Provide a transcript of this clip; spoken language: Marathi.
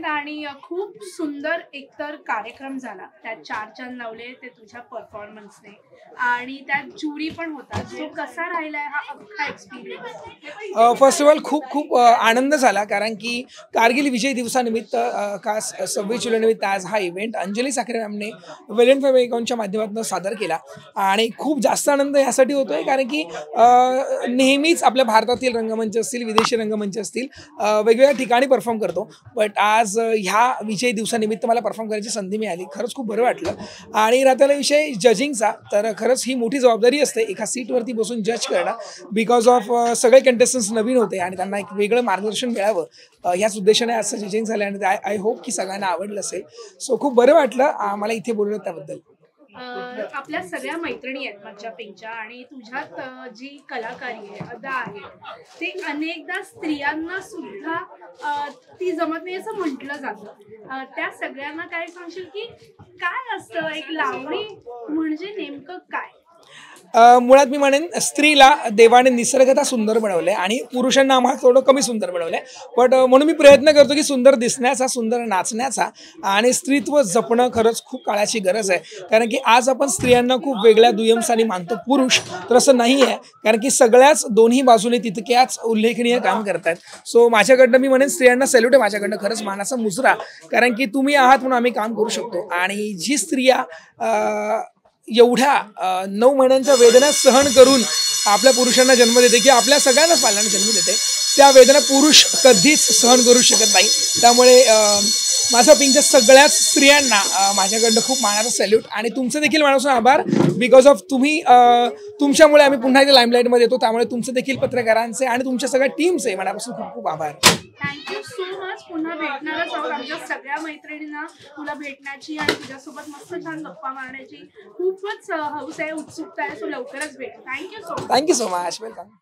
आहेत आणि खूप सुंदर एकतर कार्यक्रम झाला. त्यात 4 चांद लावले ते तुझ्या परफॉर्मन्सने आणि त्यात ज्युरी पण होता. सो कसा राहिलाय हा अख्खा एक्सपिरियन्स? फर्स्ट ऑफ ऑल खूप खूप आनंद झाला, कारण की कारगिल विजय दिवसानिमित्त खास 26 जुलैनिमित्त आज हा इव्हेंट अंजली साखरे मॅमने वेलेंट फेमेकॉनच्या माध्यमातून सादर केला. आणि खूप जास्त आनंद यासाठी होतोय कारण की नेहमीच आपल्या भारतातील रंगमंच असतील, विदेशी रंगमंच असतील, वेगवेगळ्या ठिकाणी परफॉर्म करतो. बट आज ह्या विजय दिवसानिमित्त मला परफॉर्म करायची संधी मिळाली. खरंच खूप बरं वाटलं. आणि राहिला विषय जजिंगचा, तर खरंच ही मोठी जबाबदारी असते एका सीटवरती बसून जज करणं. बिकॉज ऑफ सगळे कंटेस्टंट्स नवीन होते आणि त्यांना एक वेगळं मार्गदर्शन मिळावं, ह्याच उद्देशाने असं जजिंग झालं. आणि आय होप की सगळ्यांना आवडलं असेल. सो खूप बरं वाटलं मला इथे बोलवलं त्याबद्दल. आपल्या सगळ्या मैत्रिणी आहेत मज्जा पिंच्या आणि तुझ्यात जी कलाकारी आहे, अदा आहे, ते अनेकदा स्त्रियांना सुद्धा ती जमत नाही असं म्हटलं जातं. त्या सगळ्यांना काय सांगशील की काय असतं एक लावणी म्हणजे नेमकं काय? मुळात मी म्हणेन स्त्रीला देवाने निसर्गता सुंदर बनवलंय आणि पुरुषांना आम्हाला थोडं कमी सुंदर बनवलंय. बट म्हणून मी प्रयत्न करतो की सुंदर दिसण्याचा, सुंदर नाचण्याचा आणि स्त्रीत्व जपणं खरंच खूप काळाची गरज आहे. कारण की आज आपण स्त्रियांना खूप वेगळ्या दुय्यमस्थानी मानतो. पुरुष तर असं नाही आहे, कारण की सगळ्याच दोन्ही बाजूने तितक्याच उल्लेखनीय काम करतात. सो माझ्याकडनं मी म्हणेन स्त्रियांना सॅल्यूट आहे माझ्याकडनं, खरंच मानाचा मुजरा. कारण की तुम्ही आहात म्हणून आम्ही काम करू शकतो. आणि जी स्त्रिया एवढ्या 9 महिन्यांच्या वेदना सहन करून आपल्या पुरुषांना जन्म देते किंवा आपल्या सगळ्यांनाच पाल्यांना जन्म देते, त्या वेदना पुरुष कधीच सहन करू शकत नाही. त्यामुळे माझा पिंकच्या सगळ्याच स्त्रियांना माझ्याकडनं खूप मानाचा सॅल्यूट. आणि तुमचं देखील मनापासून आभार. बिकॉज ऑफ तुम्ही, तुमच्यामुळे आम्ही पुन्हा इथे लाईमलाईटमध्ये येतो. त्यामुळे तुमचं देखील पत्रकारांचे आणि तुमच्या सगळ्या टीमचे मनापासून खूप खूप आभार. Thank you so much. पुन्हा भेटणारच आहोत. आमच्या सगळ्या मैत्रिणींना तुला भेटण्याची आणि तुझ्यासोबत मस्त छान गप्पा मारण्याची खूपच हौस आहे, उत्सुकता आहे. सो लवकरच भेटू. Thank you so much. Thank you so much. Welcome.